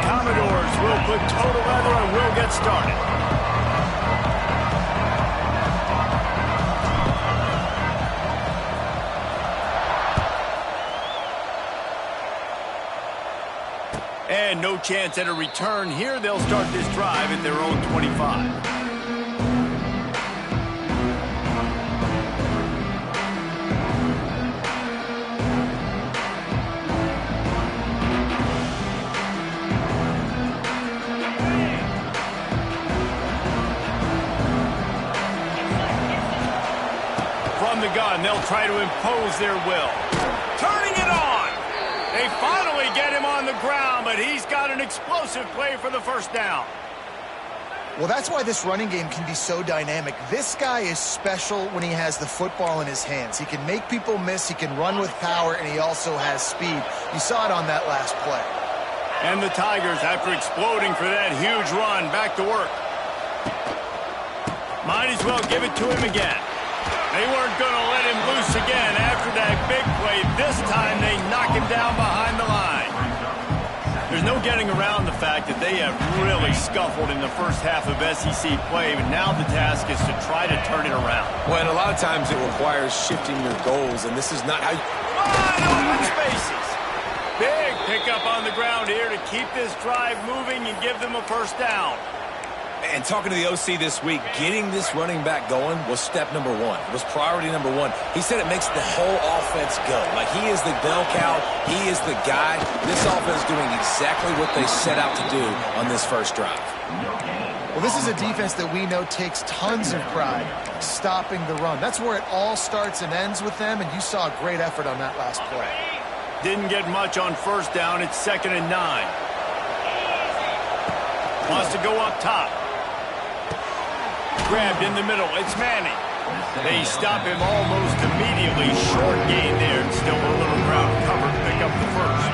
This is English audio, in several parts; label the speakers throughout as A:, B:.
A: Commodores will put toe to leather and will get started. And no chance at a return here. They'll start this drive at their own 25. From the gun, they'll try to impose their will. Turning it on! They finally get him on the ground, but he's got an explosive play for the first down.
B: Well, that's why this running game can be so dynamic. This guy is special when he has the football in his hands. He can make people miss, he can run with power, and he also has speed. You saw it on that last play.
A: And the Tigers, after exploding for that huge run, back to work. Might as well give it to him again. They weren't going to let him loose again after that big play. This time they knock him down behind the line. There's no getting around the fact that they have really scuffled in the first half of SEC play, but now the task is to try to turn it around.
C: Well, and a lot of times it requires shifting your goals, and this is not how you...
A: Wide open spaces. Big pickup on the ground here to keep this drive moving and give them a first down.
C: And talking to the OC this week, getting this running back going was step number one. It was priority number one. He said it makes the whole offense go. Like, he is the bell cow. He is the guy. This offense is doing exactly what they set out to do on this first drive.
B: Well, this is a defense that we know takes tons of pride stopping the run. That's where it all starts and ends with them, and you saw a great effort on that last play.
A: Didn't get much on first down. It's 2nd and 9. Wants to go up top. Grabbed in the middle. It's Manning. They stop him almost immediately. Short gain there. Still a little ground cover to pick up the first.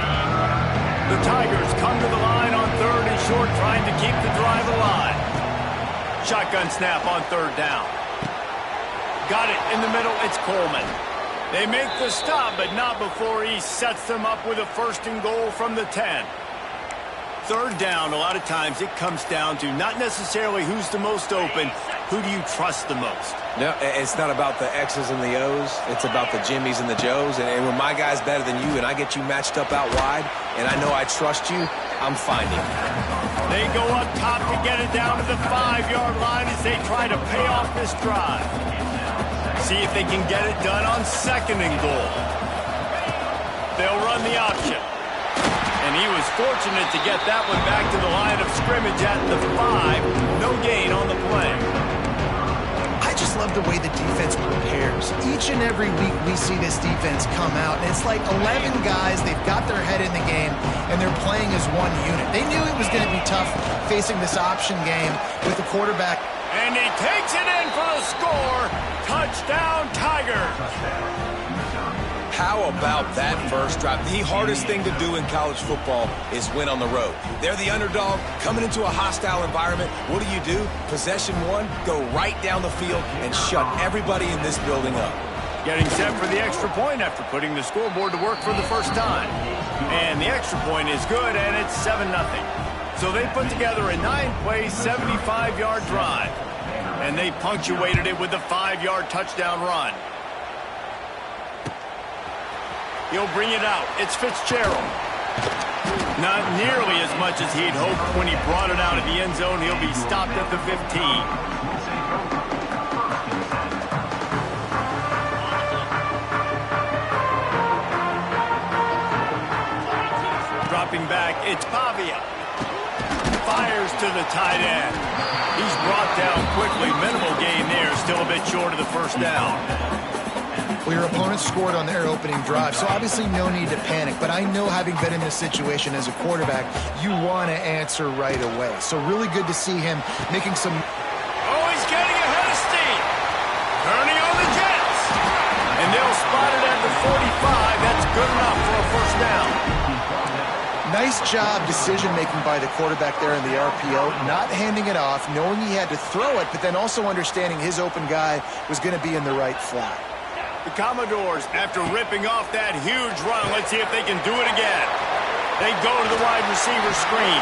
A: The Tigers come to the line on 3rd and short, trying to keep the drive alive. Shotgun snap on 3rd down. Got it in the middle. It's Coleman. They make the stop, but not before he sets them up with a 1st and goal from the 10. 3rd down, a lot of times it comes down to not necessarily who's the most open, who do you trust the most?
C: No, it's not about the X's and the O's. It's about the Jimmys and the Joes. And when my guy's better than you and I get you matched up out wide and I know I trust you, I'm finding.
A: They go up top to get it down to the 5-yard line as they try to pay off this drive. See if they can get it done on 2nd and goal. They'll run the option. And he was fortunate to get that one back to the line of scrimmage at the 5. No gain on the play.
B: I just love the way the defense prepares. Each and every week we see this defense come out, and it's like 11 guys. They've got their head in the game, and they're playing as one unit. They knew it was going to be tough facing this option game with the quarterback.
A: And he takes it in for the score. Touchdown, Tigers.
C: How about that first drive? The hardest thing to do in college football is win on the road. They're the underdog coming into a hostile environment. What do? Possession one, go right down the field and shut everybody in this building up.
A: Getting set for the extra point after putting the scoreboard to work for the first time. And the extra point is good, and it's 7-0. So they put together a 9-play, 75-yard drive. And they punctuated it with a 5-yard touchdown run. He'll bring it out. It's Fitzgerald. Not nearly as much as he'd hoped when he brought it out of the end zone. He'll be stopped at the 15. Dropping back, it's Pavia. Fires to the tight end. He's brought down quickly. Minimal gain there. Still a bit short of the first down.
B: Well, your opponent scored on their opening drive, so obviously no need to panic. But I know, having been in this situation as a quarterback, you want to answer right away. So really good to see him making some...
A: Oh, he's getting ahead of steam. Turning on the Jets. And they'll spot it at the 45. That's good enough for a first down.
B: Nice job decision-making by the quarterback there in the RPO, not handing it off, knowing he had to throw it, but then also understanding his open guy was going to be in the right flat.
A: The Commodores, after ripping off that huge run, let's see if they can do it again. They go to the wide receiver screen.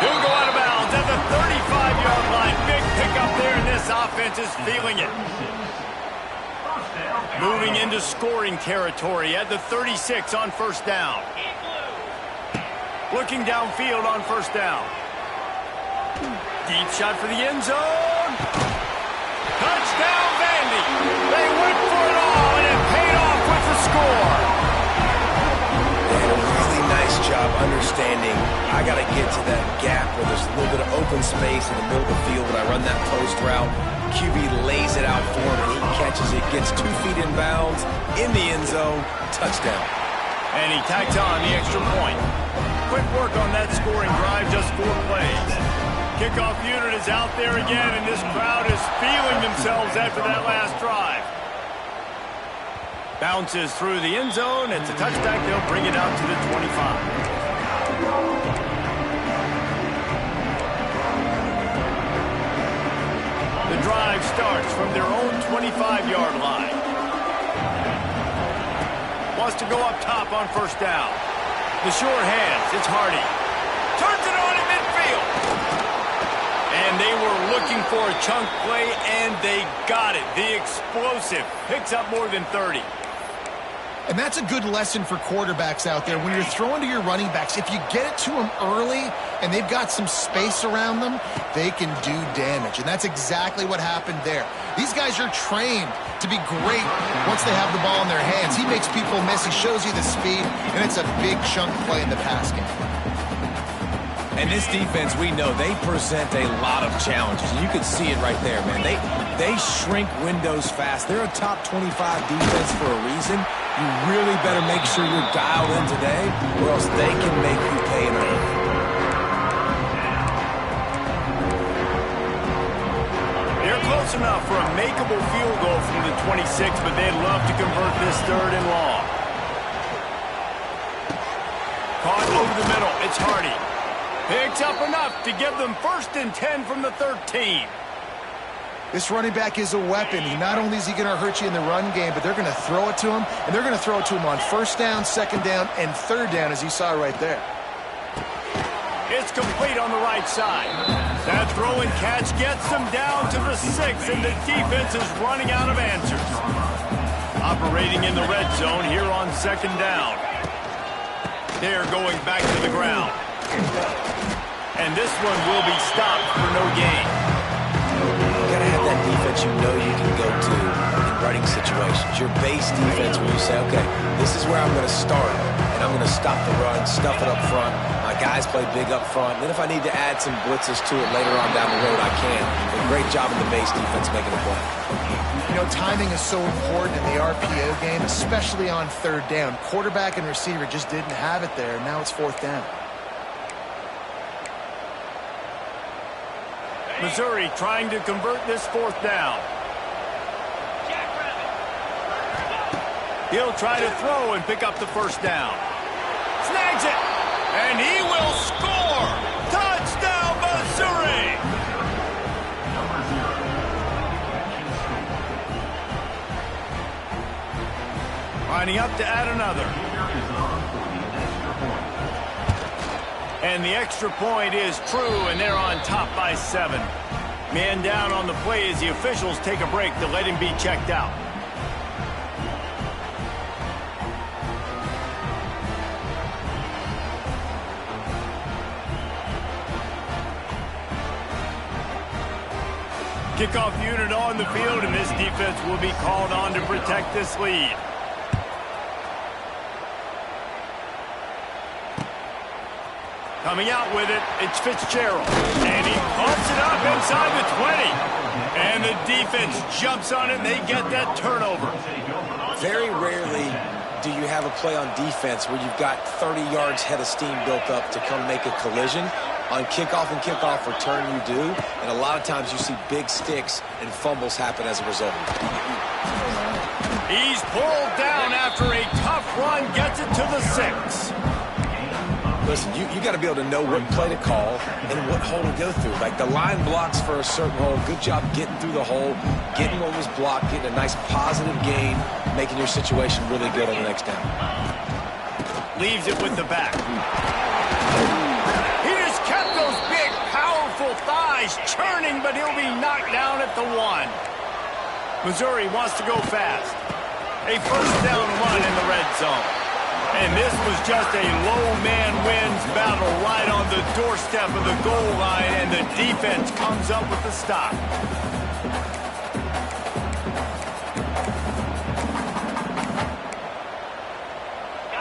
A: He'll go out of bounds at the 35-yard line. Big pickup there, and this offense is feeling it. Moving into scoring territory at the 36 on first down. Looking downfield on first down. Deep shot for the end zone. Touchdown, Vandy. They went for it all, and it paid off with the score.
C: They had a really nice job understanding I got to get to that gap where there's a little bit of open space in the middle of the field when I run that post route. QB lays it out for him, and he catches it, gets 2 feet in bounds, in the end zone, touchdown.
A: And he tacks on the extra point. Quick work on that scoring drive, just 4 plays. Kickoff unit is out there again, and this crowd is feeling themselves after that last drive. Bounces through the end zone. It's a touchback. They'll bring it out to the 25. The drive starts from their own 25-yard line. Wants to go up top on first down. The short hands, it's Hardy. Turns it on in midfield. And they were looking for a chunk play, and they got it. The explosive picks up more than 30.
B: And that's a good lesson for quarterbacks out there. When you're throwing to your running backs, if you get it to them early and they've got some space around them, they can do damage. And that's exactly what happened there. These guys are trained to be great once they have the ball in their hands. He makes people miss. He shows you the speed, and it's a big chunk play in the pass game.
C: And this defense, we know, they present a lot of challenges. And you can see it right there, man. They shrink windows fast. They're a top 25 defense for a reason. You really better make sure you're dialed in today, or else they can make you pay an earn.
A: They're close enough for a makeable field goal from the 26, but they'd love to convert this 3rd and long. Caught over the middle. It's Hardy. Picks up enough to give them 1st and 10 from the 13.
B: This running back is a weapon. Not only is he going to hurt you in the run game, but they're going to throw it to him, and they're going to throw it to him on 1st down, 2nd down, and 3rd down, as you saw right there.
A: It's complete on the right side. That throw and catch gets them down to the 6, and the defense is running out of answers. Operating in the red zone here on 2nd down. They're going back to the ground. And this one will be stopped for no gain.
C: You got to have that defense you know you can go to in running situations. Your base defense where you say, okay, this is where I'm going to start, and I'm going to stop the run, stuff it up front. My guys play big up front. Then if I need to add some blitzes to it later on down the road, I can. But great job in the base defense making a play.
B: You know, timing is so important in the RPO game, especially on 3rd down. Quarterback and receiver just didn't have it there. Now it's 4th down.
A: Missouri trying to convert this 4th down. He'll try to throw and pick up the 1st down. Snags it, and he will score! Touchdown, Missouri! Lining up to add another. And the extra point is true, and they're on top by 7. Man down on the play as the officials take a break to let him be checked out. Kickoff unit on the field, and this defense will be called on to protect this lead. Coming out with it, it's Fitzgerald. And he pumps it up inside the 20. And the defense jumps on it, and they get that turnover.
C: Very rarely do you have a play on defense where you've got 30 yards head of steam built up to come make a collision. On kickoff and kickoff return, you do. And a lot of times you see big sticks and fumbles happen as a result.
A: He's pulled down after a tough run, gets it to the 6.
C: Listen, you got to be able to know what play to call and what hole to go through. Like the line blocks for a certain hole. Good job getting through the hole, getting what was blocked, getting a nice positive gain, making your situation really good on the next down.
A: Leaves it with the back. but he'll be knocked down at the 1. Missouri wants to go fast. A first down run in the red zone. And this was just a low man wins battle right on the doorstep of the goal line, and the defense comes up with the stop.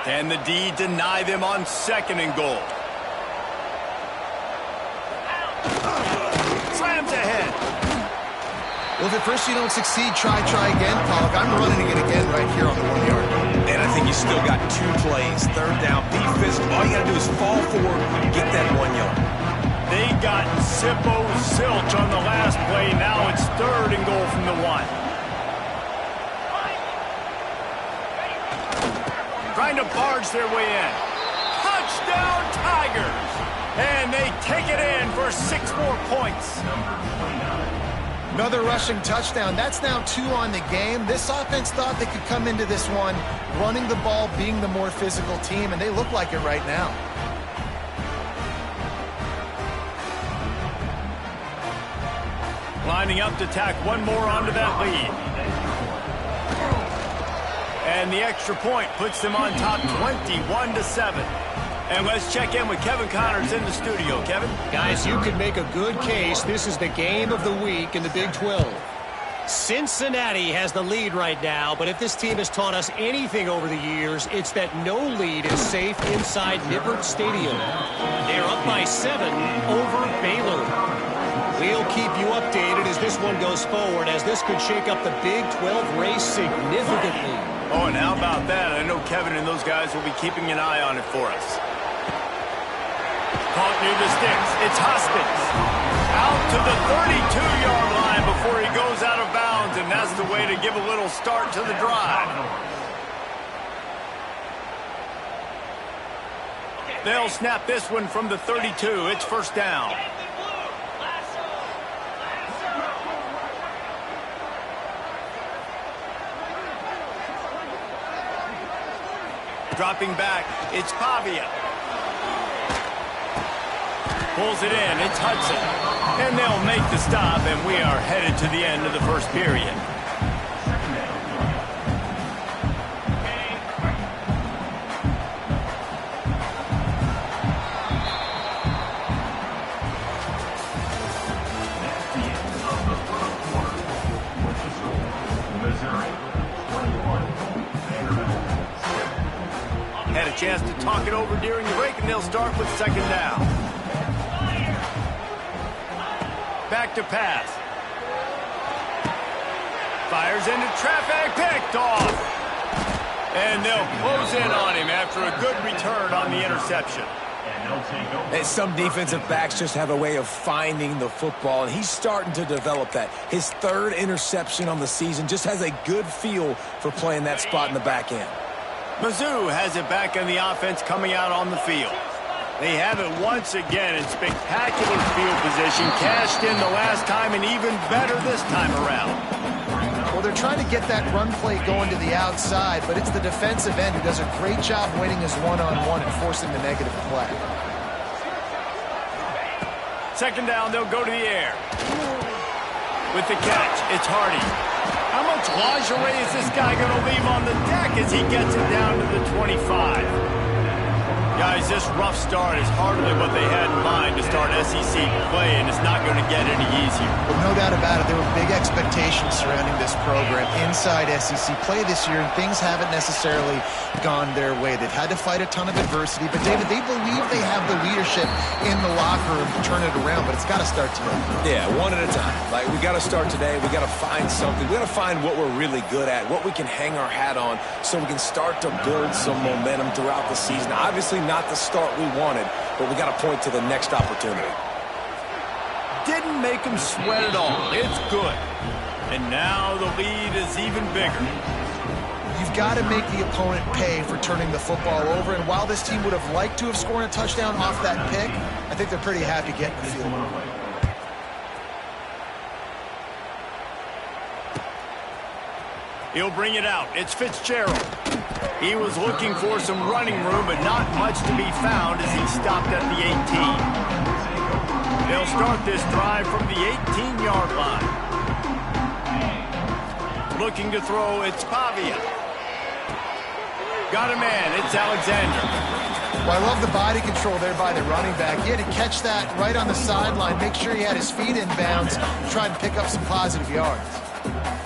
A: Can the D deny them on 2nd and goal? Slams ahead.
B: Well, if at first you don't succeed, try again, Pollock. I'm running it again right here on the 1 yard.
C: And I think you still got 2 plays. 3rd down, be physical. All you got to do is fall forward and get that 1 yard.
A: They got Sippo Zilch on the last play. Now it's 3rd and goal from the 1. Trying to barge their way in. Touchdown, Tigers! And they take it in for 6 more points.
B: Another rushing touchdown. That's now 2 on the game. This offense thought they could come into this one running the ball, being the more physical team, and they look like it right now.
A: Lining up to tack one more onto that lead. And the extra point puts them on top 21-7. And let's check in with Kevin Connors in the studio. Kevin?
D: Guys, you could make a good case. This is the game of the week in the Big 12. Cincinnati has the lead right now, but if this team has taught us anything over the years, it's that no lead is safe inside Nippert Stadium. They're up by 7 over Baylor. We'll keep you updated as this one goes forward, as this could shake up the Big 12 race significantly.
A: Oh, and how about that? I know Kevin and those guys will be keeping an eye on it for us. Caught near the sticks. It's Hoskins. Out to the 32-yard line before he goes out of bounds, and that's the way to give a little start to the drive. They'll snap this one from the 32. It's 1st down. Dropping back, it's Pavia. Pulls it in, it's Hudson. And they'll make the stop, and we are headed to the end of the 1st period. Had a chance to talk it over during the break, and they'll start with 2nd down. Back to pass. Fires into traffic, picked off. And they'll close in on him after a good return on the interception.
C: And some defensive backs just have a way of finding the football, and he's starting to develop that. His 3rd interception on the season, just has a good feel for playing that spot in the back end.
A: Mizzou has it back in the offense coming out on the field. They have it once again in spectacular field position, cashed in the last time and even better this time around.
B: Well, they're trying to get that run play going to the outside, but it's the defensive end who does a great job winning his one-on-one and forcing the negative play.
A: 2nd down, they'll go to the air. With the catch, it's Hardy. How much lingerie is this guy going to leave on the deck as he gets it down to the 25? Guys, this rough start is hardly what they had in mind to start SEC play, and it's not going to get any easier.
B: Well, no doubt about it. There were big expectations surrounding this program inside SEC play this year, and things haven't necessarily gone their way. They've had to fight a ton of adversity, but, David, they believe they have the leadership in the locker room to turn it around, but it's got to start today.
C: Yeah, one at a time. Like, we got to start today. We got to find something. We got to find what we're really good at, what we can hang our hat on, so we can start to build some momentum throughout the season. Obviously, not the start we wanted, but we got to point to the next opportunity.
A: Didn't make him sweat at all. It's good. And now the lead is even bigger.
B: You've got to make the opponent pay for turning the football over, and while this team would have liked to have scored a touchdown off that pick, I think they're pretty happy getting the field goal.
A: He'll bring it out. It's Fitzgerald. He was looking for some running room, but not much to be found as he stopped at the 18. They'll start this drive from the 18-yard line. Looking to throw, it's Pavia. Got a man, it's Alexander.
B: Well, I love the body control there by the running back. He had to catch that right on the sideline, make sure he had his feet in bounds, try and pick up some positive yards.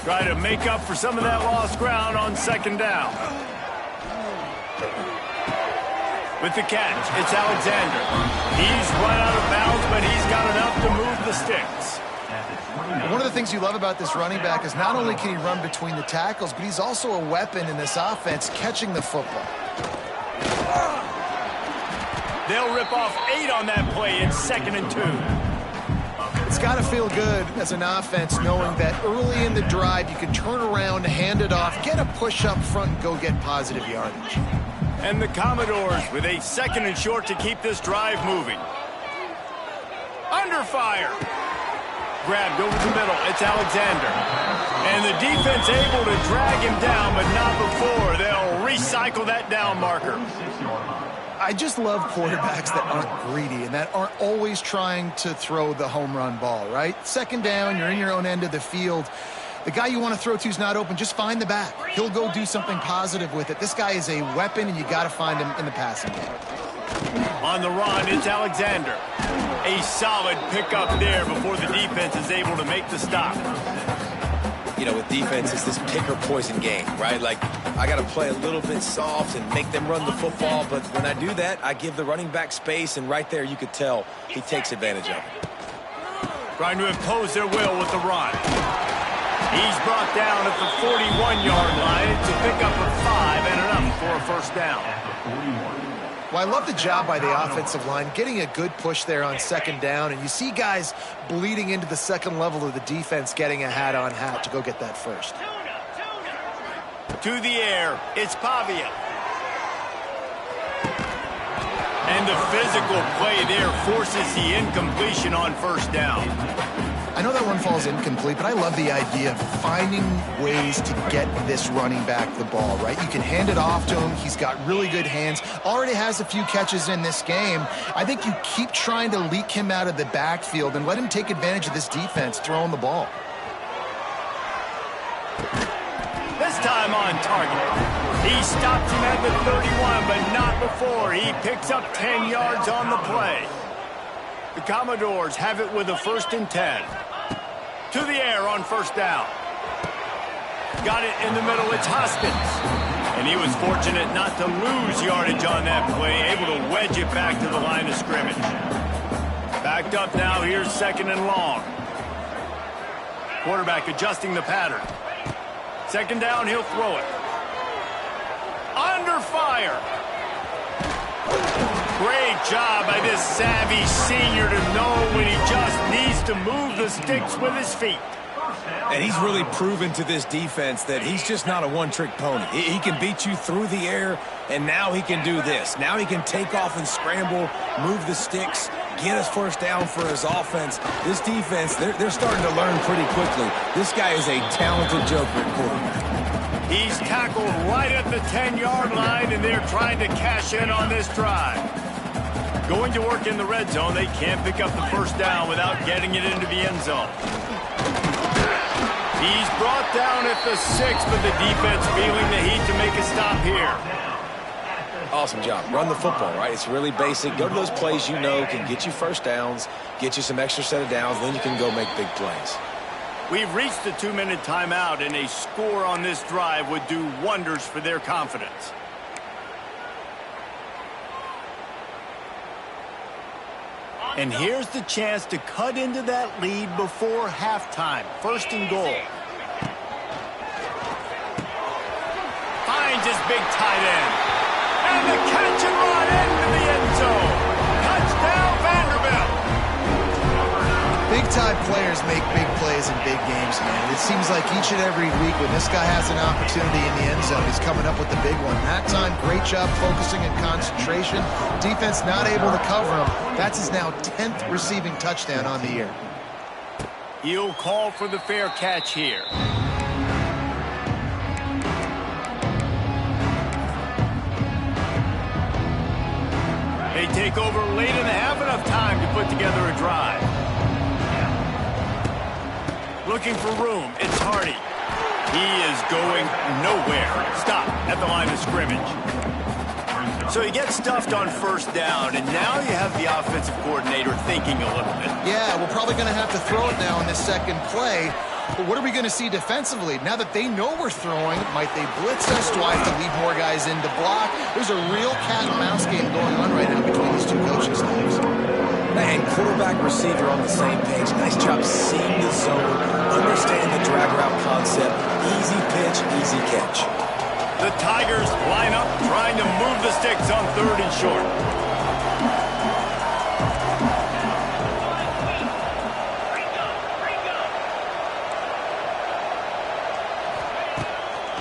A: Try to make up for some of that lost ground on second down. With the catch, it's Alexander. He's run out of bounds, but he's got enough to move the sticks.
B: One of the things you love about this running back is not only can he run between the tackles, but he's also a weapon in this offense, catching the football.
A: They'll rip off 8 on that play. It's 2nd and 2.
B: It's got to feel good as an offense knowing that early in the drive you can turn around, hand it off, get a push up front, and go get positive yardage.
A: And the Commodores with a 2nd and short to keep this drive moving. Under fire. Grabbed over the middle. It's Alexander. And the defense able to drag him down, but not before. They'll recycle that down marker.
B: I just love quarterbacks that aren't greedy and that aren't always trying to throw the home run ball, right? Second down, you're in your own end of the field. The guy you want to throw to is not open. Just find the back. He'll go do something positive with it. This guy is a weapon, and you got to find him in the passing game.
A: On the run, it's Alexander. A solid pickup there before the defense is able to make the stop.
C: You know, with defense, it's this pick or poison game, right? Like, I got to play a little bit soft and make them run the football, but when I do that, I give the running back space, and right there you could tell he takes advantage of it.
A: Trying to impose their will with the run. He's brought down at the 41-yard line to pick up a 5 and enough for a first down.
B: Well, I love the job by the offensive line, getting a good push there on second down, and you see guys bleeding into the second level of the defense, getting a hat-on-hat to go get that first.
A: To the air, it's Pavia. And the physical play there forces the incompletion on first down.
B: I know that one falls incomplete, but I love the idea of finding ways to get this running back the ball, right? You can hand it off to him. He's got really good hands. Already has a few catches in this game. I think you keep trying to leak him out of the backfield and let him take advantage of this defense throwing the ball.
A: This time on target. He stops him at the 31, but not before. He picks up 10 yards on the play. The Commodores have it with a 1st and 10. To the air on first down. Got it in the middle. It's Hoskins. And he was fortunate not to lose yardage on that play, able to wedge it back to the line of scrimmage. Backed up now. Here's 2nd and long. Quarterback adjusting the pattern. 2nd down, he'll throw it. Under fire. Great job by this savvy senior to know when he just needs to move the sticks with his feet.
C: And he's really proven to this defense that he's just not a one-trick pony. He can beat you through the air, and now he can do this. Now he can take off and scramble, move the sticks, get us first down for his offense. This defense, they're starting to learn pretty quickly. This guy is a talented joker at quarterback.
A: He's tackled right at the 10-yard line, and they're trying to cash in on this drive. Going to work in the red zone, they can't pick up the first down without getting it into the end zone. He's brought down at the 6, but the defense feeling the heat to make a stop here.
C: Awesome job. Run the football, right? It's really basic. Go to those plays you know can get you first downs, get you some extra set of downs, then you can go make big plays.
A: We've reached the 2-minute timeout, and a score on this drive would do wonders for their confidence. And here's the chance to cut into that lead before halftime. 1st and goal. Finds his big tight end. And the catch and run into the end zone. Touchdown, Vanderbilt.
B: Big-time players make big plays in big games, man. It seems like each and every week when this guy has an opportunity in the end zone, he's coming up with the big one. That time, great job focusing and concentration. Defense not able to cover him. That's his now 10th receiving touchdown on the year.
A: He'll call for the fair catch here. They take over late in the half, enough time to put together a drive. Looking for room, it's Hardy. He is going nowhere. Stop at the line of scrimmage. So he gets stuffed on first down, and now you have the offensive coordinator thinking a little bit.
B: Yeah, we're probably going to have to throw it now in this second play. But what are we going to see defensively? Now that they know we're throwing, might they blitz us? Do I have to leave more guys in to block? There's a real cat and mouse game going on right now between these two coaching staffs.
C: And quarterback receiver on the same page. Nice job seeing the zone, understanding the drag route concept. Easy pitch, easy catch.
A: The Tigers line up, trying to move the sticks on 3rd and short.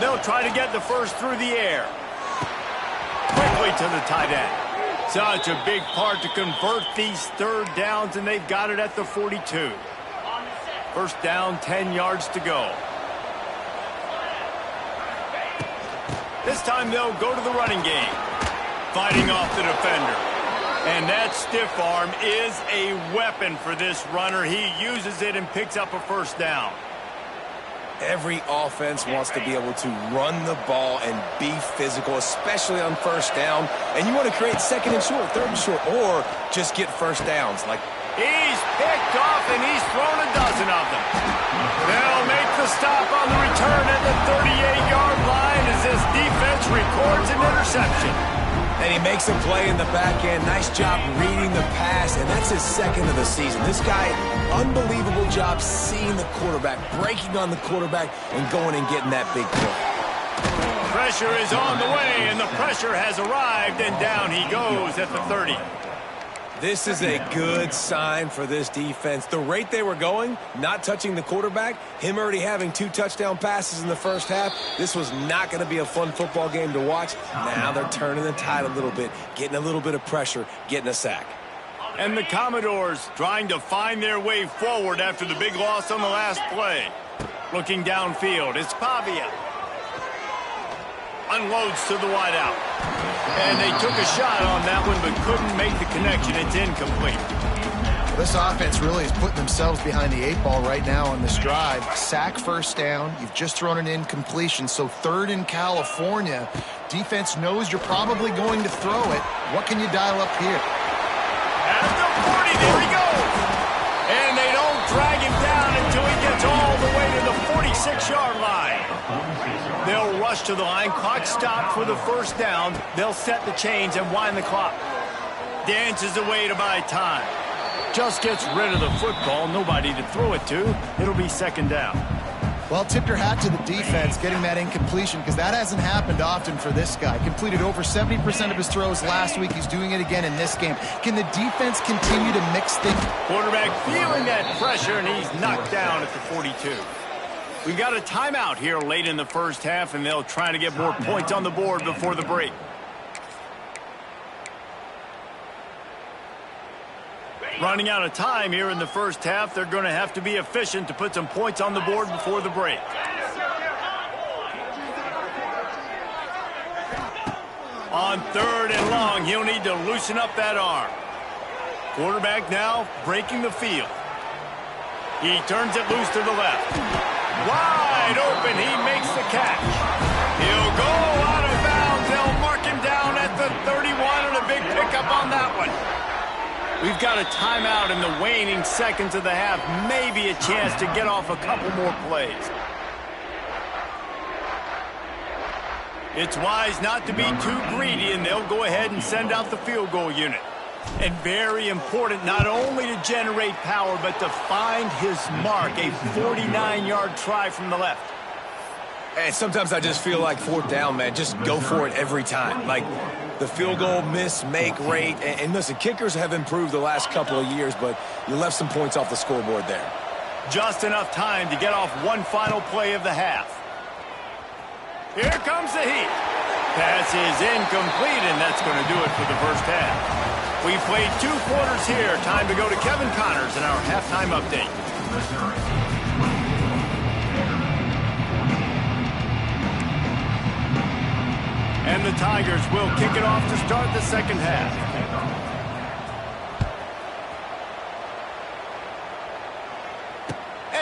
A: They'll try to get the first through the air. Quickly to the tight end. Such a big part to convert these 3rd downs, and they've got it at the 42. First down, 10 yards to go. This time they'll go to the running game. Fighting off the defender. And that stiff arm is a weapon for this runner. He uses it and picks up a first down.
C: Every offense wants to be able to run the ball and be physical, especially on first down. And you want to create 2nd and short, 3rd and short, or just get first downs.
A: He's picked off, and he's thrown a dozen of them. They'll make the stop on the return at the 38-yard line as this defense records an interception.
C: And he makes a play in the back end. Nice job reading the pass, and that's his 2nd of the season. This guy, unbelievable job seeing the quarterback, breaking on the quarterback, and going and getting that big play.
A: Pressure is on the way, and the pressure has arrived, and down he goes at the 30.
C: This is a good sign for this defense. The rate they were going, not touching the quarterback, him already having 2 touchdown passes in the first half, this was not going to be a fun football game to watch. Now they're turning the tide a little bit, getting a little bit of pressure, getting a sack.
A: And the Commodores trying to find their way forward after the big loss on the last play. Looking downfield, it's Pavia. Unloads to the wideout. And they took a shot on that one but couldn't make the connection. It's incomplete.
B: This offense really is putting themselves behind the 8 ball right now on this drive. Sack first down. You've just thrown an incompletion. So 3rd in California. Defense knows you're probably going to throw it. What can you dial up here?
A: At the 40, there he goes. And they don't drag him down until he gets all the way to the 46-yard line. They'll rush to the line. Clock stopped for the first down. They'll set the chains and wind the clock. Dances away to buy time. Just gets rid of the football. Nobody to throw it to. It'll be 2nd down.
B: Well, tip your hat to the defense getting that incompletion because that hasn't happened often for this guy. Completed over 70% of his throws last week. He's doing it again in this game. Can the defense continue to mix things?
A: Quarterback feeling that pressure, and he's knocked down at the 42. We got a timeout here late in the first half, and they'll try to get more points on the board before the break. Running out of time here in the first half. They're going to have to be efficient to put some points on the board before the break. On 3rd and long, he'll need to loosen up that arm. Quarterback now breaking the field. He turns it loose to the left. Wide open, he makes the catch. He'll go out of bounds. They'll mark him down at the 31, and a big pickup on that one. We've got a timeout in the waning seconds of the half. Maybe a chance to get off a couple more plays. It's wise not to be too greedy, and they'll go ahead and send out the field goal unit. And very important not only to generate power, but to find his mark, a 49-yard try from the left.
C: And sometimes I just feel like 4th down, man, just go for it every time. Like the field goal miss-make rate. And listen, kickers have improved the last couple of years, but you left some points off the scoreboard there.
A: Just enough time to get off one final play of the half. Here comes the heat. Pass is incomplete, and that's going to do it for the first half. We've played 2 quarters here. Time to go to Kevin Connors in our halftime update. And the Tigers will kick it off to start the second half.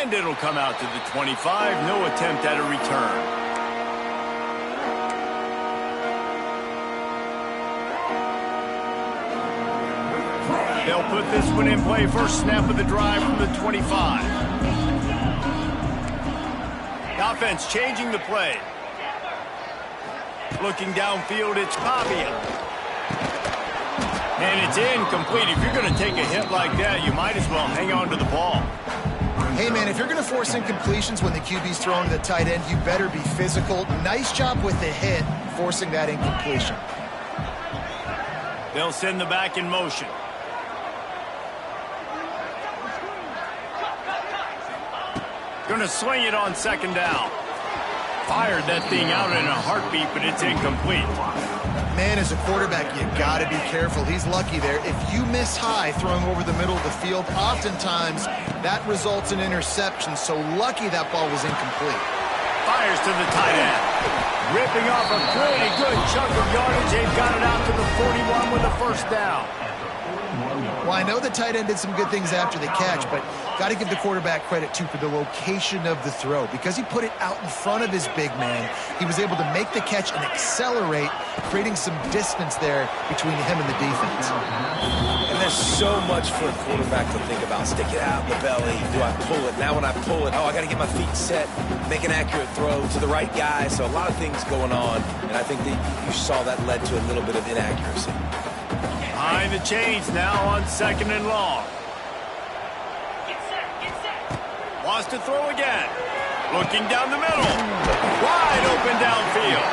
A: And it'll come out to the 25. No attempt at a return. They'll put this one in play. First snap of the drive from the 25. The offense changing the play. Looking downfield, it's Pavia. And it's incomplete. If you're going to take a hit like that, you might as well hang on to the ball.
B: Hey, man, if you're going to force incompletions when the QB's throwing to the tight end, you better be physical. Nice job with the hit, forcing that incompletion.
A: They'll send the back in motion. Going to swing it on second down. Fired that thing out in a heartbeat, but it's incomplete.
B: Man, as a quarterback, you got to be careful. He's lucky there. If you miss high throwing over the middle of the field, oftentimes that results in interception. So lucky that ball was incomplete.
A: Fires to the tight end. Ripping off a pretty good chunk of yardage. They've got it out to the 41 with a first down.
B: Well, I know the tight end did some good things after the catch, but got to give the quarterback credit, too, for the location of the throw. Because he put it out in front of his big man, he was able to make the catch and accelerate, creating some distance there between him and the defense.
C: And there's so much for a quarterback to think about. Stick it out in the belly. Do I pull it? Now when I pull it, I got to get my feet set, make an accurate throw to the right guy. So a lot of things going on, and I think that you saw that led to a little bit of inaccuracy.
A: Behind the chains now on second and long. Wants to throw again. Looking down the middle. Wide open downfield.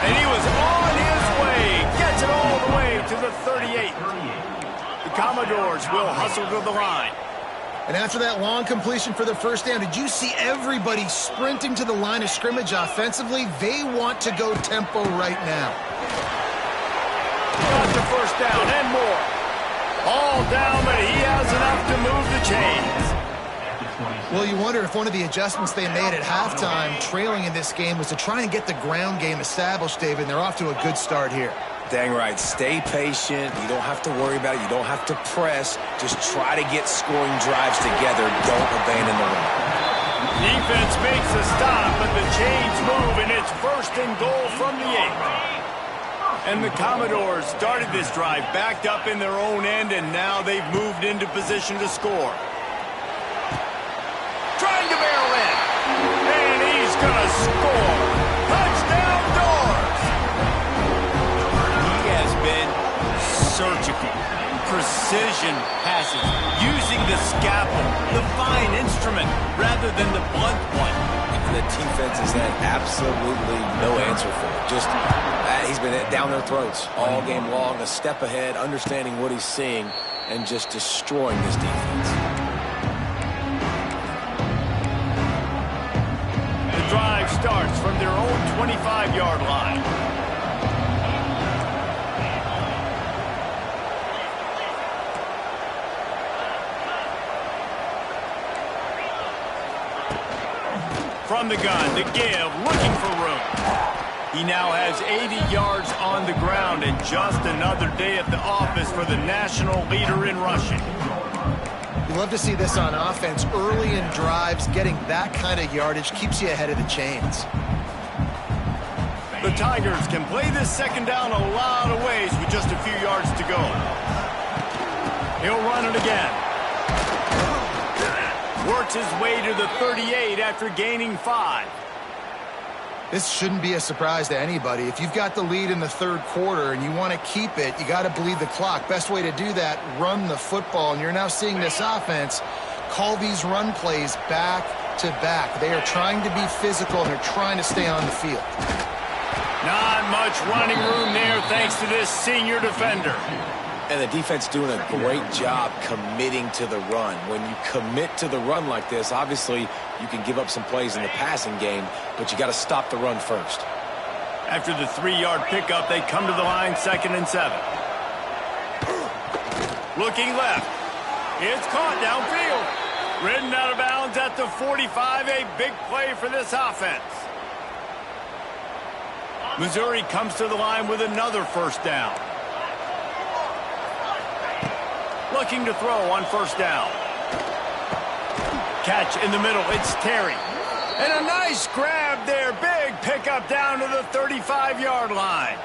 A: And he was on his way. Gets it all the way to the 38. The Commodores will hustle to the line.
B: And after that long completion for the first down, did you see everybody sprinting to the line of scrimmage offensively? They want to go tempo right now.
A: Got the first down and more. All down, but he has enough to move the chains.
B: Well, you wonder if one of the adjustments they made at halftime, trailing in this game, was to try and get the ground game established, David, and they're off to a good start here.
C: Dang right. Stay patient. You don't have to worry about it. You don't have to press. Just try to get scoring drives together. Don't abandon the run.
A: Defense makes a stop, but the chains move, and it's first and goal from the 8. And the Commodores started this drive backed up in their own end, and now they've moved into position to score. Trying to barrel in. And he's going to score. Touchdown, Doors! He has been surgical. Precision passes. Using the scalpel, the fine instrument, rather than the blunt one.
C: And the defense has had absolutely no answer for it. Just, he's been down their throats all game long, a step ahead, understanding what he's seeing, and just destroying this defense.
A: The drive starts from their own 25-yard line. From the gun, the give, looking for room. He now has 80 yards on the ground, and just another day at the office for the national leader in rushing.
B: You love to see this on offense. Early in drives, getting that kind of yardage keeps you ahead of the chains.
A: The Tigers can play this second down a lot of ways with just a few yards to go. He'll run it again. Works his way to the 38 after gaining 5.
B: This shouldn't be a surprise to anybody. If you've got the lead in the third quarter and you want to keep it, you got to bleed the clock. Best way to do that, run the football. And you're now seeing this offense call these run plays back to back. They are trying to be physical, and they're trying to stay on the field.
A: Not much running room there thanks to this senior defender.
C: And the defense doing a great job committing to the run. When you commit to the run like this, obviously you can give up some plays in the passing game, but you got to stop the run first.
A: After the 3-yard pickup, they come to the line, 2nd and 7. Looking left. It's caught downfield. Ridden out of bounds at the 45, a big play for this offense. Missouri comes to the line with another first down. Looking to throw on first down. catch in the middle. It's Terry. And a nice grab there. Big pickup down to the 35-yard line.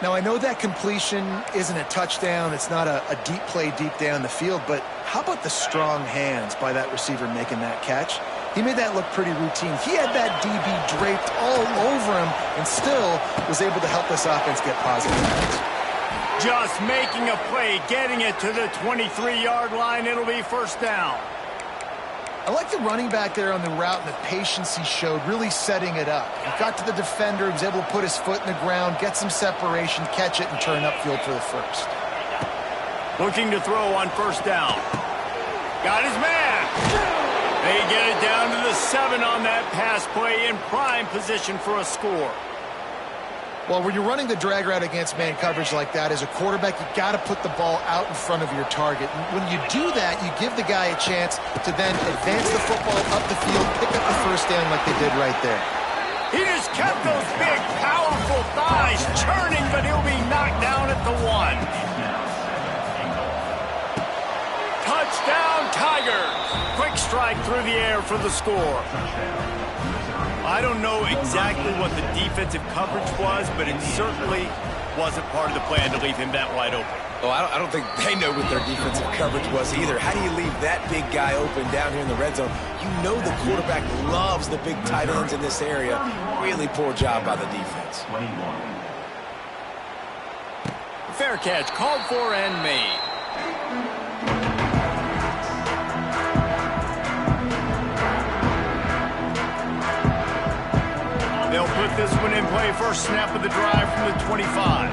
B: Now, I know that completion isn't a touchdown. It's not a deep play deep down the field. But how about the strong hands by that receiver making that catch? He made that look pretty routine. He had that DB draped all over him and still was able to help this offense get positive yards.
A: Just making a play, getting it to the 23-yard line. It'll be first down.
B: I like the running back there on the route and the patience he showed, really setting it up. He got to the defender, he was able to put his foot in the ground, get some separation, catch it, and turn upfield for the first.
A: Looking to throw on first down. Got his man. They get it down to the 7 on that pass play, in prime position for a score.
B: Well, when you're running the drag route against man coverage like that, as a quarterback, you got to put the ball out in front of your target. And when you do that, you give the guy a chance to then advance the football up the field, pick up the first down like they did right there.
A: He just kept those big, powerful thighs churning, but he'll be knocked down at the 1. Touchdown, Tigers. Quick strike through the air for the score. I don't know exactly what the defensive coverage was, but it certainly wasn't part of the plan to leave him that wide open.
C: Oh, I don't think they know what their defensive coverage was either. How do you leave that big guy open down here in the red zone? You know the quarterback loves the big tight ends in this area. Really poor job by the defense.
A: Fair catch, called for and made. They'll put this one in play. First snap of the drive from the 25.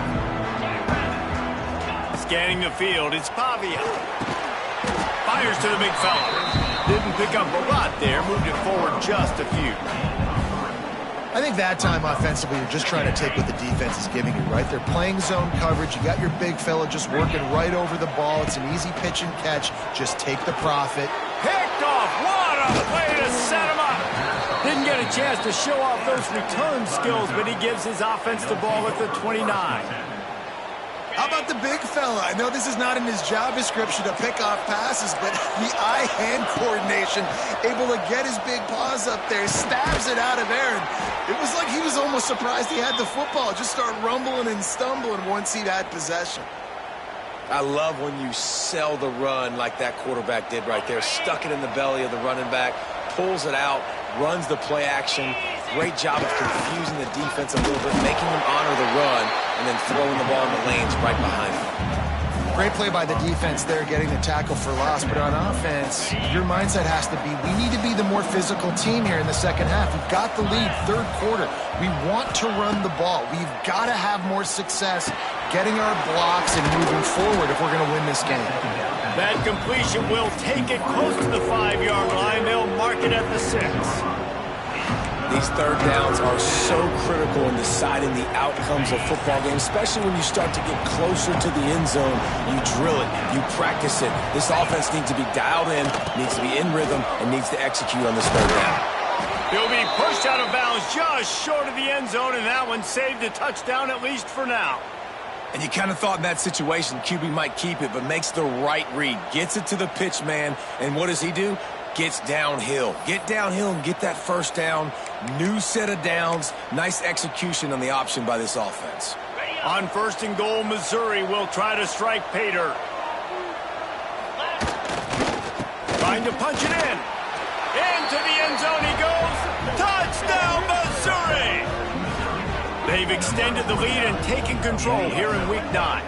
A: Scanning the field, it's Pavia. Fires to the big fella. Didn't pick up a lot there. Moved it forward just a few.
B: I think that time offensively, you're just trying to take what the defense is giving you, right? They're playing zone coverage. You got your big fella just working right over the ball. It's an easy pitch and catch. Just take the profit.
A: Picked off. What a way to set him up. Didn't get a chance to show off those return skills, but he gives his offense the ball at the 29.
B: How about the big fella? I know this is not in his job description to pick off passes, but the eye-hand coordination, able to get his big paws up there, stabs it out of Aaron. It was like he was almost surprised he had the football. Just start rumbling and stumbling once he'd had possession.
C: I love when you sell the run like that quarterback did right there. Stuck it in the belly of the running back, pulls it out, runs the play action. Great job of confusing the defense a little bit, making them honor the run, and then throwing the ball in the lanes right behind them.
B: Great play by the defense there, getting the tackle for loss. But on offense, your mindset has to be, we need to be the more physical team here in the second half. We've got the lead, third quarter. We want to run the ball. We've got to have more success getting our blocks and moving forward if we're going to win this game.
A: That completion will take it close to the 5-yard line. They'll mark it at the 6.
C: These third downs are so critical in deciding the outcomes of football games, especially when you start to get closer to the end zone. You drill it, you practice it. This offense needs to be dialed in, needs to be in rhythm, and needs to execute on this third down.
A: He'll be pushed out of bounds just short of the end zone, and that one saved a touchdown at least for now.
C: And you kind of thought in that situation QB might keep it, but makes the right read. Gets it to the pitch man, and what does he do? Gets downhill. Get downhill and get that first down. New set of downs. Nice execution on the option by this offense.
A: On first and goal, Missouri will try to strike Pater. Trying to punch it in. Into the end zone he goes. Touchdown, Missouri! They've extended the lead and taken control here in Week 9.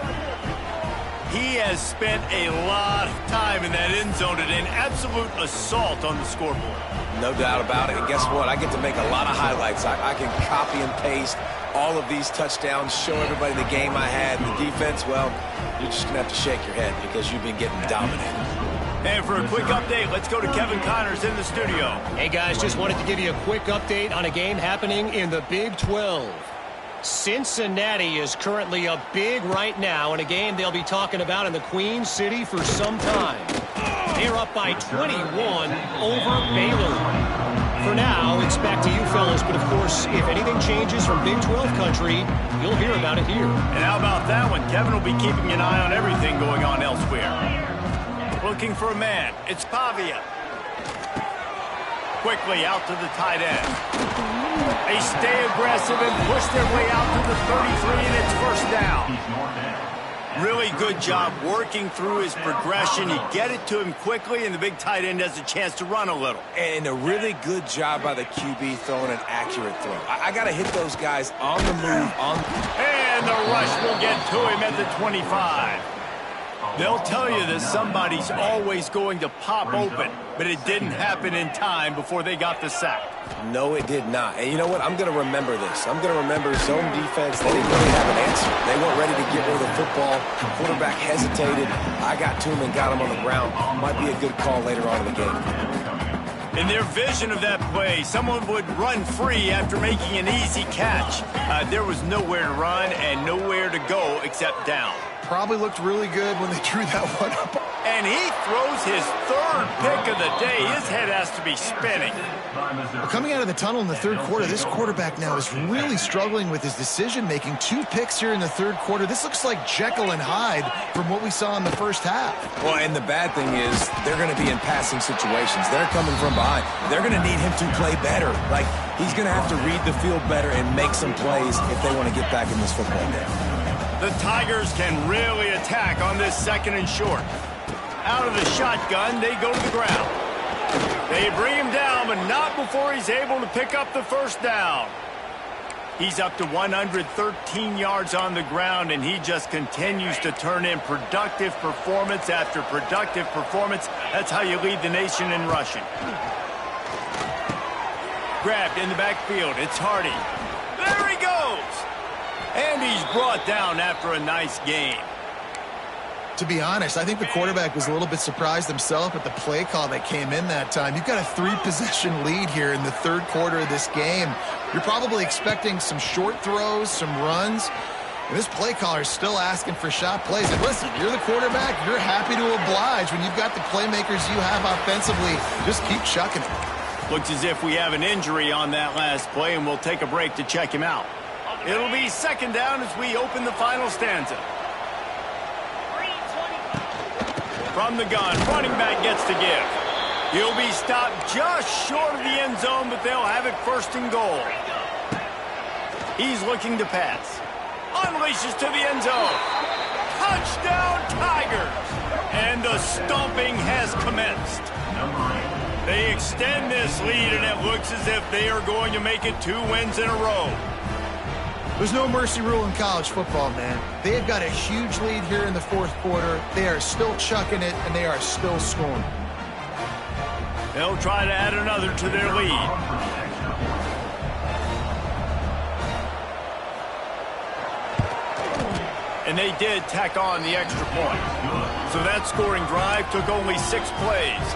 A: He has spent a lot of time in that end zone today, an absolute assault on the scoreboard.
C: No doubt about it. And guess what? I get to make a lot of highlights. I can copy and paste all of these touchdowns, show everybody the game I had. And the defense, well, you're just going to have to shake your head because you've been getting dominated.
A: And for a quick update, let's go to Kevin Connors in the studio.
D: Hey, guys, just wanted to give you a quick update on a game happening in the Big 12. Cincinnati is currently up big right now in a game they'll be talking about in the Queen City for some time. They're up by 21 over Baylor. For now, it's back to you fellas, but of course, if anything changes from Big 12 country, you'll hear about it here.
A: And how about that one? Kevin will be keeping an eye on everything going on elsewhere. Looking for a man. It's Pavia. quickly out to the tight end. They stay aggressive and push their way out to the 33, and it's first down. Really good job working through his progression. You get it to him quickly, and the big tight end has a chance to run a little.
C: And a really good job by the QB throwing an accurate throw. I got to hit those guys on the move.
A: And the rush will get to him at the 25. They'll tell you that somebody's always going to pop open, but it didn't happen in time before they got the sack.
C: No, it did not. And you know what? I'm going to remember this. I'm going to remember zone defense. They didn't really have an answer. They weren't ready to get rid of the football. Quarterback hesitated. I got to him and got him on the ground. Might be a good call later on in the game.
A: In their vision of that play, someone would run free after making an easy catch. There was nowhere to run and nowhere to go except down.
B: Probably looked really good when they drew that one up.
A: And he throws his third pick of the day. His head has to be spinning.
B: Well, coming out of the tunnel in the third quarter, this quarterback now is really struggling with his decision-making. 2 picks here in the third quarter. This looks like Jekyll and Hyde from what we saw in the first half.
C: Well, and the bad thing is they're going to be in passing situations. They're coming from behind. They're going to need him to play better. Like, he's going to have to read the field better and make some plays if they want to get back in this football game.
A: The Tigers can really attack on this second and short. Out of the shotgun, they go to the ground. They bring him down, but not before he's able to pick up the first down. He's up to 113 yards on the ground, and he just continues to turn in productive performance after productive performance. That's how you lead the nation in rushing. Grabbed in the backfield. It's Hardy. There he goes. And he's brought down after a nice game.
B: To be honest, I think the quarterback was a little bit surprised himself at the play call that came in that time. You've got a 3-possession lead here in the third quarter of this game. You're probably expecting some short throws, some runs. And this play caller is still asking for shot plays. And listen, you're the quarterback. You're happy to oblige. When you've got the playmakers you have offensively, just keep chucking it.
A: Looks as if we have an injury on that last play, and we'll take a break to check him out. It'll be second down as we open the final stanza. From the gun, running back gets to give. He'll be stopped just short of the end zone, but they'll have it first and goal. He's looking to pass. Unleashes to the end zone. Touchdown, Tigers! And the stomping has commenced. They extend this lead, and it looks as if they are going to make it 2 wins in a row.
B: There's no mercy rule in college football, man. They have got a huge lead here in the fourth quarter. They are still chucking it, and they are still scoring.
A: They'll try to add another to their lead. And they did tack on the extra point. So that scoring drive took only 6 plays.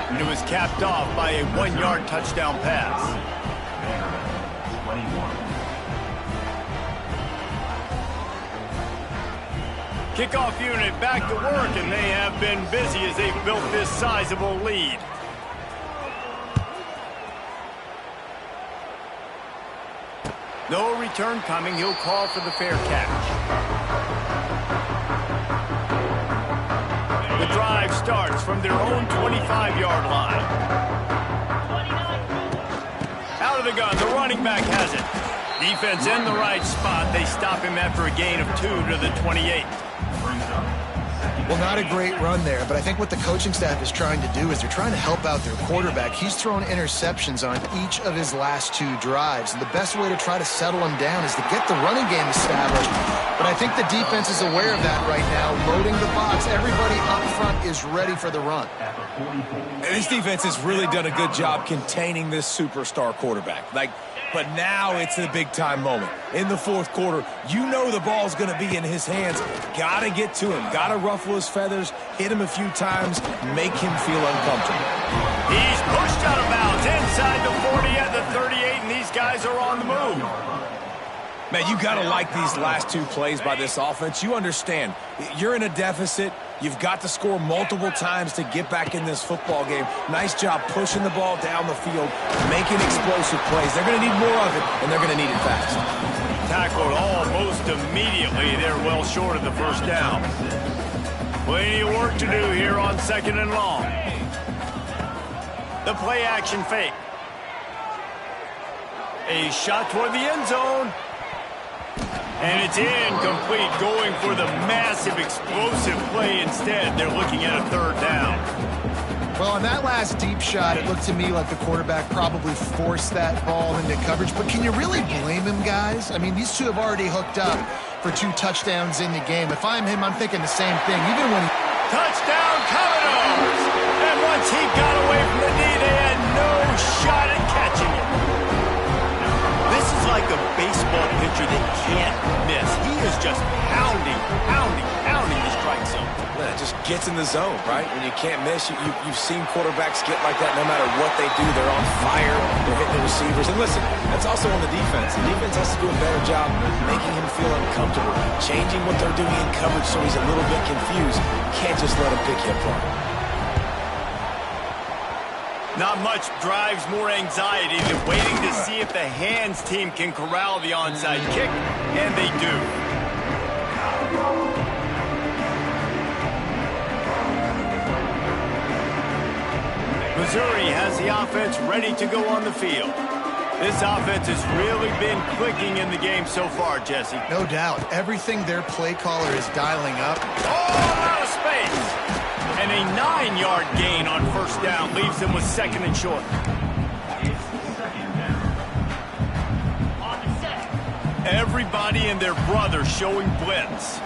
A: And it was capped off by a 1-yard touchdown pass. Kickoff unit back to work, and they have been busy as they've built this sizable lead. No return coming. He'll call for the fair catch. The drive starts from their own 25-yard line. Out of the gun, the running back has it. Defense in the right spot. They stop him after a gain of 2 to the 28.
B: Well, not a great run there, but I think what the coaching staff is trying to do is they're trying to help out their quarterback. He's thrown interceptions on each of his last 2 drives, and the best way to try to settle him down is to get the running game established. But I think the defense is aware of that right now, loading the box. Everybody up front is ready for the run.
C: And this defense has really done a good job containing this superstar quarterback. But now it's a big-time moment. In the fourth quarter, you know the ball's going to be in his hands. Got to get to him. Got to ruffle his feathers, hit him a few times, make him feel uncomfortable.
A: He's pushed out of bounds inside the 40 at the 38, and these guys are on the move.
C: Man, you got to like these last 2 plays by this offense. You understand. You're in a deficit. You've got to score multiple times to get back in this football game. Nice job pushing the ball down the field, making explosive plays. They're going to need more of it, and they're going to need it fast.
A: Tackled almost immediately. They're well short of the first down. Plenty of work to do here on second and long. The play action fake. A shot toward the end zone. And it's incomplete, going for the massive explosive play instead. They're looking at a third down.
B: Well, on that last deep shot, it looked to me like the quarterback probably forced that ball into coverage. But can you really blame him, guys? I mean, these two have already hooked up for 2 touchdowns in the game. If I'm him, I'm thinking the same thing. Even when
A: Touchdown, Commodores! And once he got away from the knee, they had no shot at catching him. This is like a baseball pitcher that can't miss. He is just pounding the strike zone.
C: Man, it just gets in the zone, right? When you can't miss, you've seen quarterbacks get like that no matter what they do. They're on fire. They're hitting the receivers. And listen, that's also on the defense. The defense has to do a better job making him feel uncomfortable, changing what they're doing in coverage so he's a little bit confused. Can't just let him pick you apart.
A: Not much drives more anxiety than waiting to see if the hands team can corral the onside kick, and they do. Missouri has the offense ready to go on the field. This offense has really been clicking in the game so far, Jesse.
B: no doubt, everything their play caller is dialing up.
A: Oh, out of space! And a 9-yard gain on first down leaves them with second and short. Everybody and their brother showing blitz.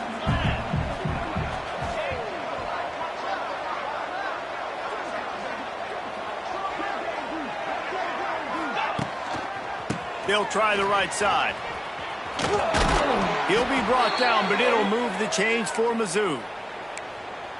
A: They'll try the right side. He'll be brought down, but it'll move the chains for Mizzou.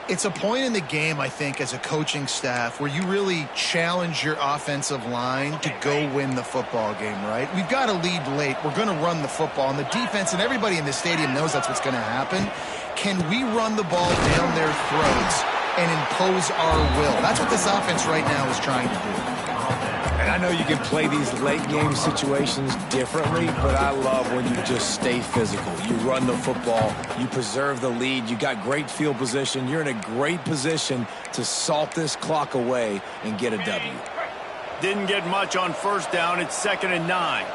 B: It's a point in the game, I think, as a coaching staff where you really challenge your offensive line to go win the football game, right? We've got to lead late. We're going to run the football. And the defense and everybody in the stadium knows that's what's going to happen. Can we run the ball down their throats and impose our will? That's what this offense right now is trying to do.
C: And I know you can play these late-game situations differently, but I love when you just stay physical. You run the football. You preserve the lead. You got great field position. You're in a great position to salt this clock away and get a W.
A: Didn't get much on first down. It's 2nd and 9.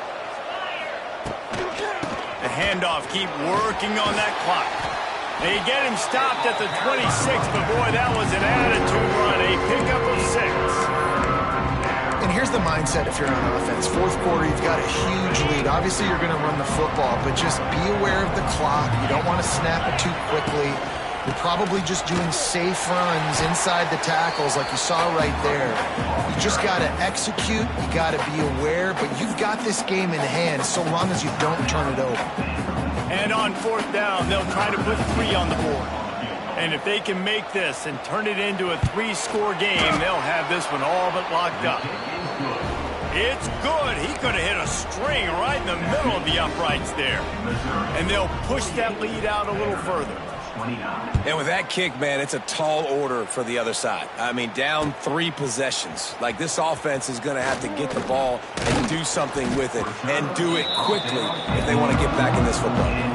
A: The handoff, keep working on that clock. They get him stopped at the 26, but boy, that was an attitude run. A pickup of 6.
B: And here's the mindset if you're on offense. Fourth quarter, you've got a huge lead. Obviously, you're going to run the football, but just be aware of the clock. You don't want to snap it too quickly. You're probably just doing safe runs inside the tackles like you saw right there. You just got to execute. You got to be aware, but you've got this game in hand so long as you don't turn it over.
A: And on fourth down, they'll try to put 3 on the board. And if they can make this and turn it into a 3-score game, they'll have this one all but locked up. It's good. He could have hit a string right in the middle of the uprights there. And they'll push that lead out a little further.
C: And with that kick, man, it's a tall order for the other side. I mean, down 3 possessions. Like, this offense is going to have to get the ball and do something with it, and do it quickly if they want to get back in this football game.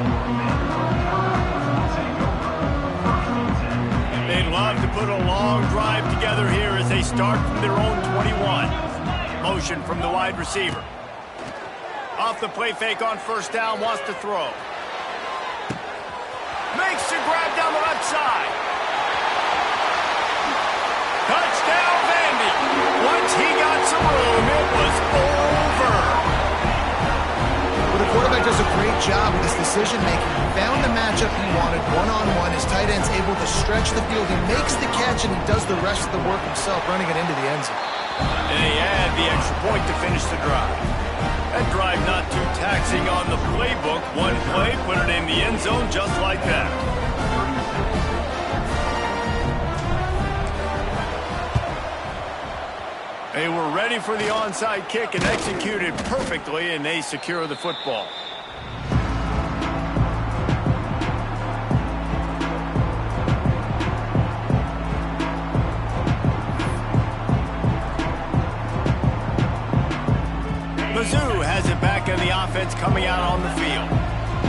A: They'd love to put a long drive together here as they start from their own 21. Motion from the wide receiver. Off the play fake on first down, wants to throw. Makes the grab down the left side. Touchdown, Vandy. Once he got some room, it was over.
B: Well, the quarterback does a great job with his decision-making. He found the matchup he wanted, one-on-one. His tight end's able to stretch the field. He makes the catch, and he does the rest of the work himself, running it into the end zone.
A: And he had the extra point to finish the drive. That drive not too taxing on the playbook. One play, put it in the end zone just like that. They were ready for the onside kick and executed perfectly, and they secure the football. Mizzou has it back in the offense coming out on the field.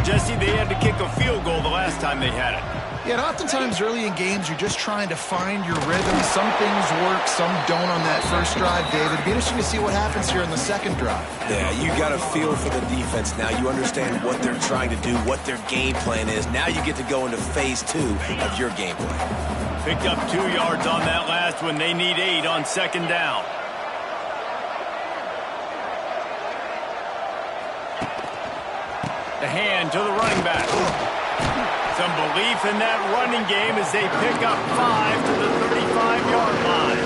A: Jesse, they had to kick a field goal the last time they had it.
B: Yeah, and oftentimes early in games, you're just trying to find your rhythm. Some things work, some don't on that first drive, David. It'd be interesting to see what happens here in the second drive.
C: Yeah, you got a feel for the defense now. You understand what they're trying to do, what their game plan is. Now you get to go into phase 2 of your game plan.
A: Picked up 2 yards on that last one. They need 8 on second down. The hand to the running back. Some belief in that running game as they pick up 5 to the 35-yard line.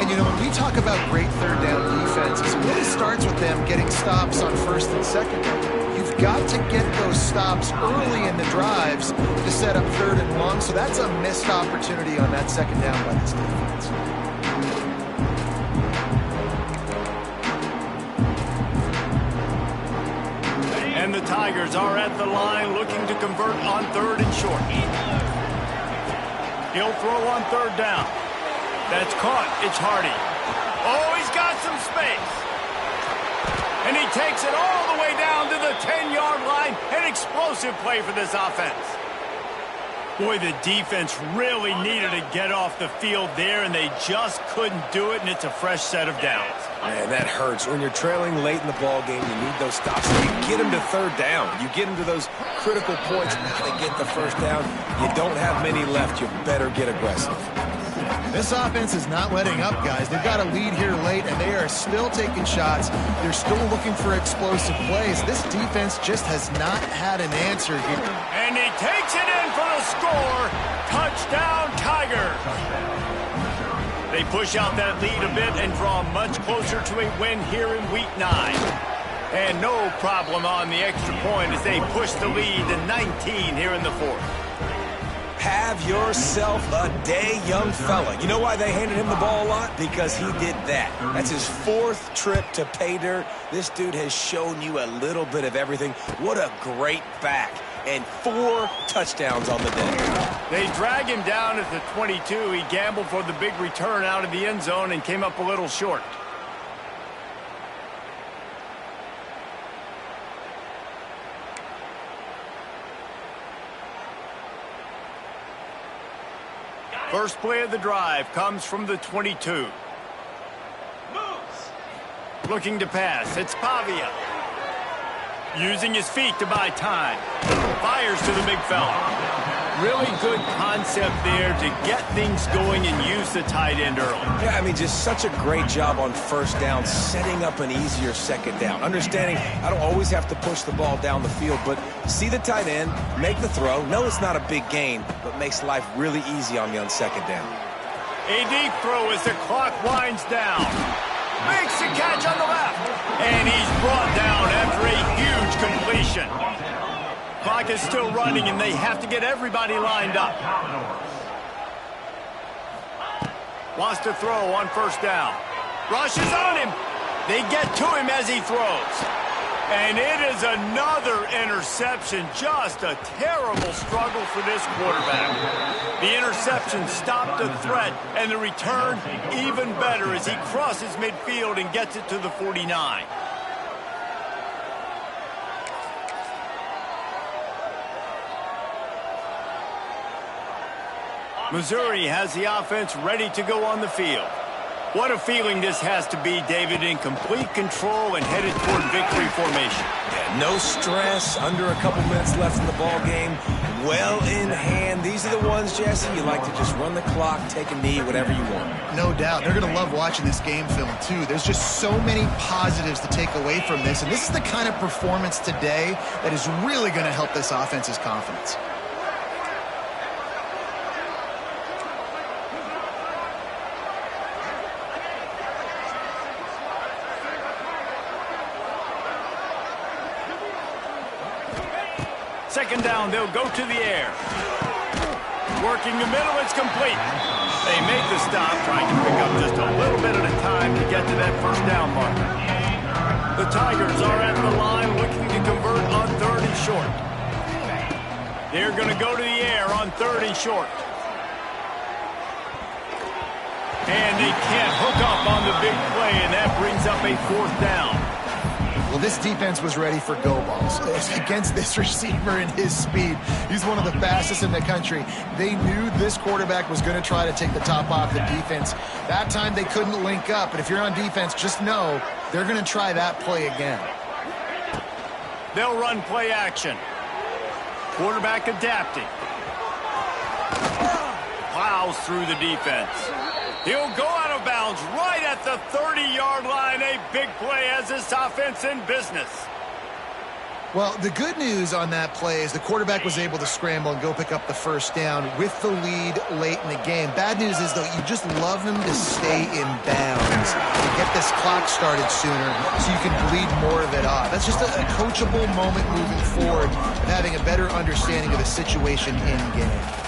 B: And, you know, when we talk about great third down defenses, it really starts with them getting stops on first and second down. You've got to get those stops early in the drives to set up third and long, so that's a missed opportunity on that second down by this defense.
A: And the Tigers are at the line looking to convert on third and short. He'll throw on third down. That's caught. It's Hardy. Oh, he's got some space. And he takes it all the way down to the 10-yard line. An explosive play for this offense. Boy, the defense really needed to get off the field there, and they just couldn't do it, and it's a fresh set of downs.
C: Man, that hurts. When you're trailing late in the ball game, you need those stops. You get them to third down. You get them to those critical points. Now they get the first down. You don't have many left. You better get aggressive.
B: This offense is not letting up, guys. They've got a lead here late, and they are still taking shots. They're still looking for explosive plays. This defense just has not had an answer here.
A: And he takes it in for the score. Touchdown, Tigers. They push out that lead a bit and draw much closer to a win here in Week 9. And no problem on the extra point as they push the lead to 19 here in the fourth.
C: Have yourself a day, young fella. You know why they handed him the ball a lot? Because he did that. That's his 4th trip to pay dirt. This dude has shown you a little bit of everything. What a great back. And 4 touchdowns on the day.
A: They drag him down at the 22. He gambled for the big return out of the end zone and came up a little short. First play of the drive comes from the 22. Looking to pass. It's Pavia. Using his feet to buy time. Fires to the big fella. Really good concept there to get things going and use the tight end early.
C: Yeah, I mean, just such a great job on first down, setting up an easier second down. Understanding I don't always have to push the ball down the field, but see the tight end, make the throw. No, it's not a big gain, but makes life really easy on me on second down.
A: A deep throw as the clock winds down. Makes the catch on the left. And he's brought down after a huge completion. Clock is still running, and they have to get everybody lined up. Wants to throw on first down. Rushes on him. They get to him as he throws. And it is another interception. Just a terrible struggle for this quarterback. The interception stopped the threat, and the return even better as he crosses midfield and gets it to the 49. Missouri has the offense ready to go on the field. What a feeling this has to be, David, in complete control and headed toward victory formation.
C: Yeah, no stress, under a couple minutes left in the ball game. Well in hand. These are the ones, Jesse, you like to just run the clock, take a knee, whatever you want.
B: No doubt. They're going to love watching this game film, too. There's just so many positives to take away from this, and this is the kind of performance today that is really going to help this offense's confidence.
A: Second down, they'll go to the air. Working the middle, it's complete. They make the stop, trying to pick up just a little bit at a time to get to that first down mark. The Tigers are at the line looking to convert on third and short. They're going to go to the air on third and short. And they can't hook up on the big play, and that brings up a fourth down.
B: Well, this defense was ready for go balls. Against this receiver and his speed, he's one of the fastest in the country. They knew this quarterback was going to try to take the top off the defense. That time they couldn't link up, but if you're on defense, just know they're going to try that play again.
A: They'll run play action. Quarterback adapting. Plows through the defense. He'll go out of bounds right at the 30-yard line. A big play as this offense in business.
B: Well, the good news on that play is the quarterback was able to scramble and go pick up the first down with the lead late in the game. Bad news is, though, you just love him to stay in bounds and get this clock started sooner so you can bleed more of it off. That's just a coachable moment moving forward and having a better understanding of the situation in game.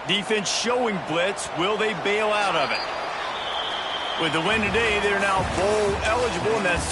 A: Defense showing blitz. Will they bail out of it? With the win today, they're now bowl eligible, and that's